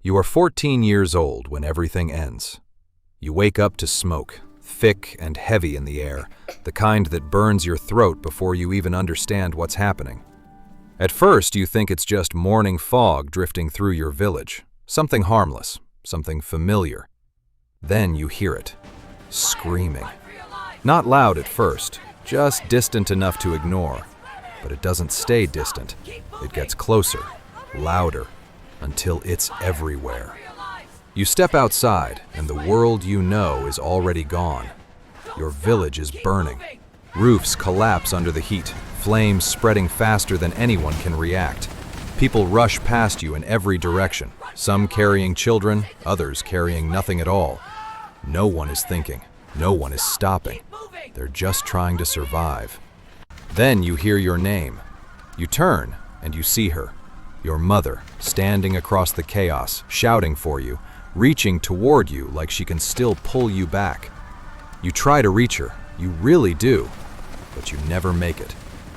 You are 14 years old when everything ends. You wake up to smoke, thick and heavy in the air, the kind that burns your throat before you even understand what's happening. At first, you think it's just morning fog drifting through your village, something harmless, something familiar. Then you hear it, screaming. Not loud at first, just distant enough to ignore. But it doesn't stay distant. It gets closer, louder, until it's everywhere. You step outside, and the world you know is already gone. Your village is burning. Roofs collapse under the heat, flames spreading faster than anyone can react. People rush past you in every direction, some carrying children, others carrying nothing at all. No one is thinking. No one is stopping. They're just trying to survive. Then you hear your name. You turn, and you see her. Your mother, standing across the chaos, shouting for you, reaching toward you like she can still pull you back. You try to reach her, you really do, but you never make it.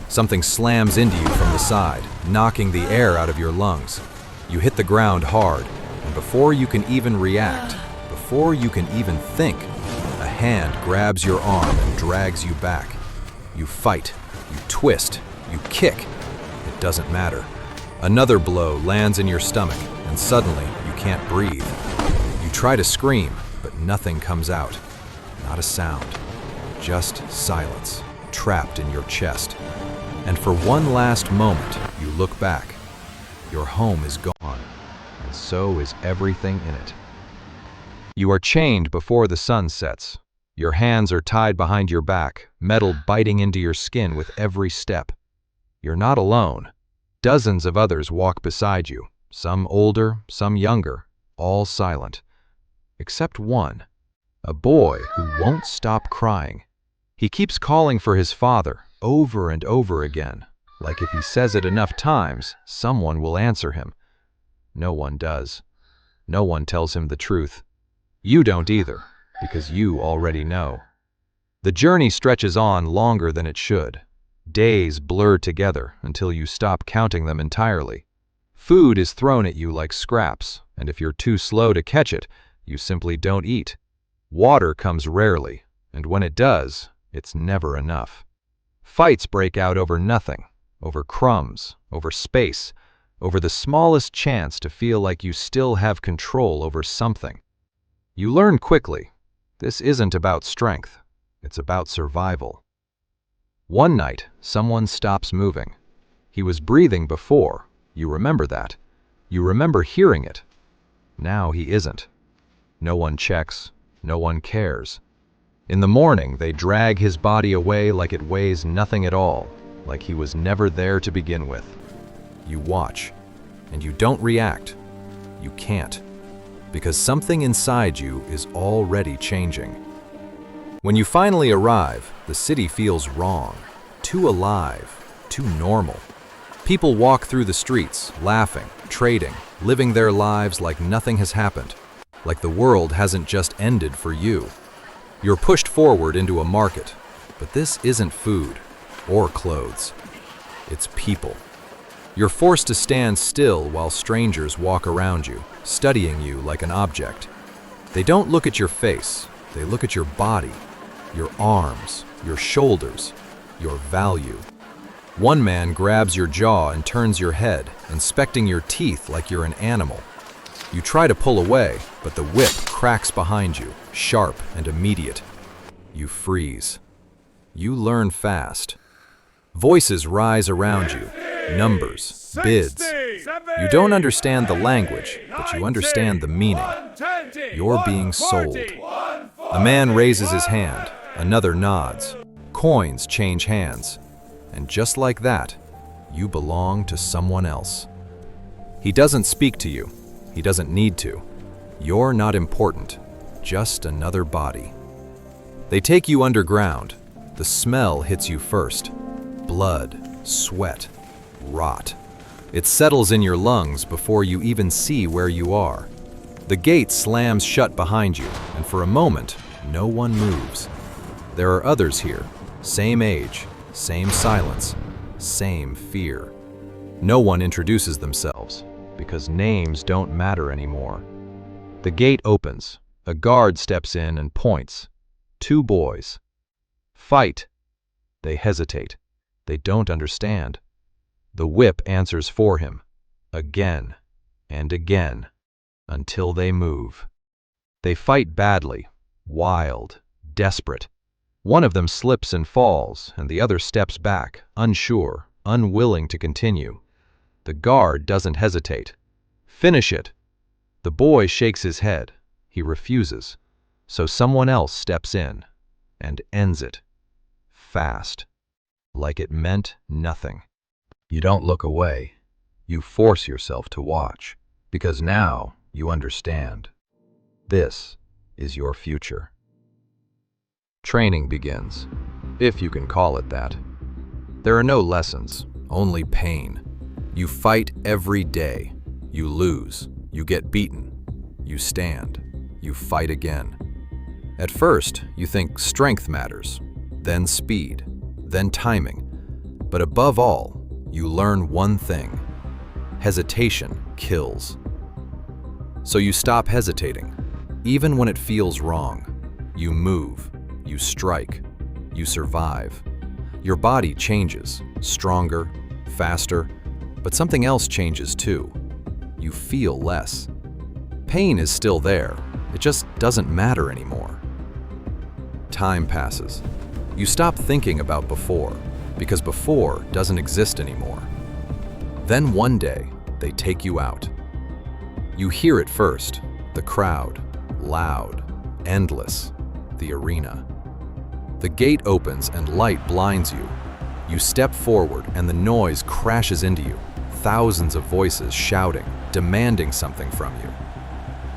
Something slams into you from the side, knocking the air out of your lungs. You hit the ground hard, and before you can even react, before you can even think, a hand grabs your arm and drags you back. You fight, you twist, you kick. It doesn't matter. Another blow lands in your stomach, and suddenly you can't breathe. You try to scream, but nothing comes out. Not a sound. Just silence, trapped in your chest. And for one last moment, you look back. Your home is gone, and so is everything in it. You are chained before the sun sets. Your hands are tied behind your back, metal biting into your skin with every step. You're not alone. Dozens of others walk beside you, some older, some younger, all silent. Except one, a boy who won't stop crying. He keeps calling for his father over and over again, like if he says it enough times, someone will answer him. No one does. No one tells him the truth. You don't either, because you already know. The journey stretches on longer than it should. Days blur together until you stop counting them entirely. Food is thrown at you like scraps, and if you're too slow to catch it, you simply don't eat. Water comes rarely, and when it does, it's never enough. Fights break out over nothing, over crumbs, over space, over the smallest chance to feel like you still have control over something. You learn quickly, this isn't about strength, it's about survival. One night, someone stops moving. He was breathing before, you remember that. You remember hearing it. Now he isn't. No one checks, no one cares. In the morning, they drag his body away like it weighs nothing at all, like he was never there to begin with. You watch, and you don't react. You can't, because something inside you is already changing. When you finally arrive, the city feels wrong, too alive, too normal. People walk through the streets, laughing, trading, living their lives like nothing has happened, like the world hasn't just ended for you. You're pushed forward into a market, but this isn't food or clothes. It's people. You're forced to stand still while strangers walk around you, studying you like an object. They don't look at your face, they look at your body, your arms, your shoulders, your value. One man grabs your jaw and turns your head, inspecting your teeth like you're an animal. You try to pull away, but the whip cracks behind you, sharp and immediate. You freeze. You learn fast. Voices rise around you, numbers, bids. You don't understand the language, but you understand the meaning. You're being sold. A man raises his hand, another nods. Coins change hands. And just like that, you belong to someone else. He doesn't speak to you. He doesn't need to. You're not important, just another body. They take you underground. The smell hits you first. Blood, sweat, rot. It settles in your lungs before you even see where you are. The gate slams shut behind you, and for a moment, no one moves. There are others here, same age, same silence, same fear. No one introduces themselves. because names don't matter anymore. The gate opens. A guard steps in and points. Two boys. Fight. They hesitate. They don't understand. The whip answers for him, again and again, until they move. They fight badly, wild, desperate. One of them slips and falls, and the other steps back, unsure, unwilling to continue. The guard doesn't hesitate. Finish it. The boy shakes his head. He refuses. So someone else steps in and ends it. Fast. Like it meant nothing. You don't look away. You force yourself to watch, because now you understand. This is your future. Training begins, if you can call it that. There are no lessons, only pain. You fight every day. You lose. You get beaten. You stand. You fight again. At first, you think strength matters, then speed, then timing. But above all, you learn one thing: hesitation kills. So you stop hesitating, even when it feels wrong. You move, you strike, you survive. Your body changes, stronger, faster, but something else changes too. You feel less. Pain is still there, it just doesn't matter anymore. Time passes. You stop thinking about before, because before doesn't exist anymore. Then one day, they take you out. You hear it first, the crowd, loud, endless, the arena. The gate opens and light blinds you. You step forward and the noise crashes into you, thousands of voices shouting, demanding something from you.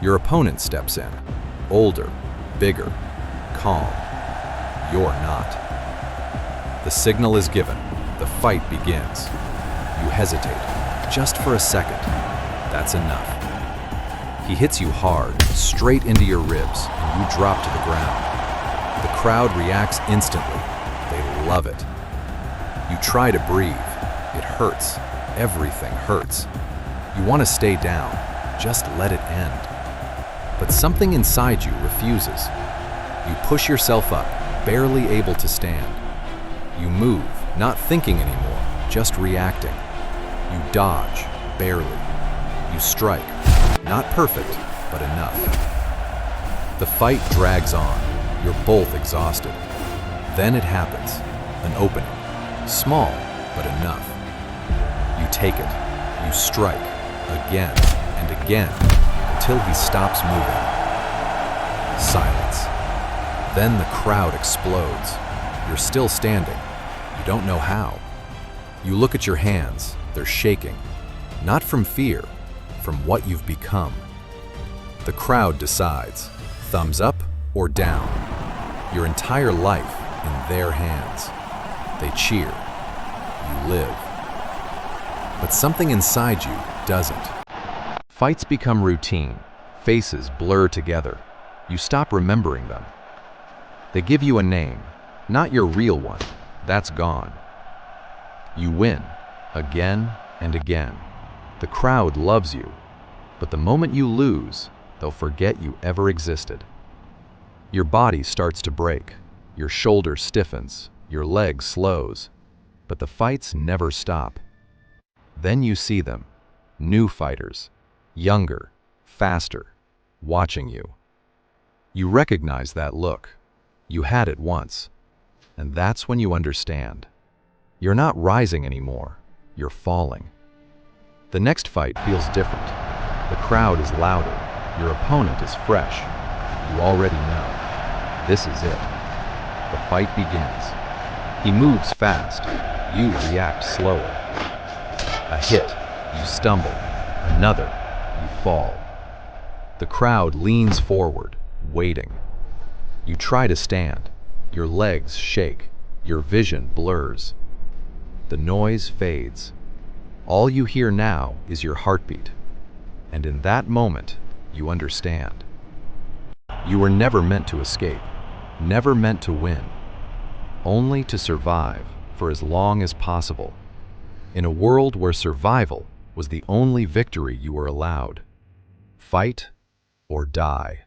Your opponent steps in, older, bigger, calm. You're not. The signal is given. The fight begins. You hesitate, just for a second. That's enough. He hits you hard, straight into your ribs, and you drop to the ground. The crowd reacts instantly. They love it. You try to breathe. It hurts. Everything hurts. You want to stay down. Just let it end. But something inside you refuses. You push yourself up, barely able to stand. You move, not thinking anymore, just reacting. You dodge, barely. You strike, not perfect, but enough. The fight drags on. You're both exhausted. Then it happens. An opening. Small, but enough. You take it. You strike, again and again, until he stops moving. Silence. Then the crowd explodes. You're still standing. You don't know how. You look at your hands. They're shaking. Not from fear, from what you've become. The crowd decides. Thumbs up or down. Your entire life in their hands. They cheer. You live. But something inside you doesn't. Fights become routine. Faces blur together. You stop remembering them. They give you a name, not your real one. That's gone. You win, again and again. The crowd loves you, but the moment you lose, they'll forget you ever existed. Your body starts to break. Your shoulder stiffens. Your leg slows. But the fights never stop. Then you see them, new fighters, younger, faster, watching you. You recognize that look. You had it once. And that's when you understand. You're not rising anymore. You're falling. The next fight feels different. The crowd is louder. Your opponent is fresh. You already know. This is it. The fight begins. He moves fast. You react slower. A hit. You stumble. Another. You fall. The crowd leans forward, waiting. You try to stand. Your legs shake. Your vision blurs. The noise fades. All you hear now is your heartbeat. And in that moment, you understand. You were never meant to escape, never meant to win, only to survive for as long as possible. In a world where survival was the only victory you were allowed. Fight or die.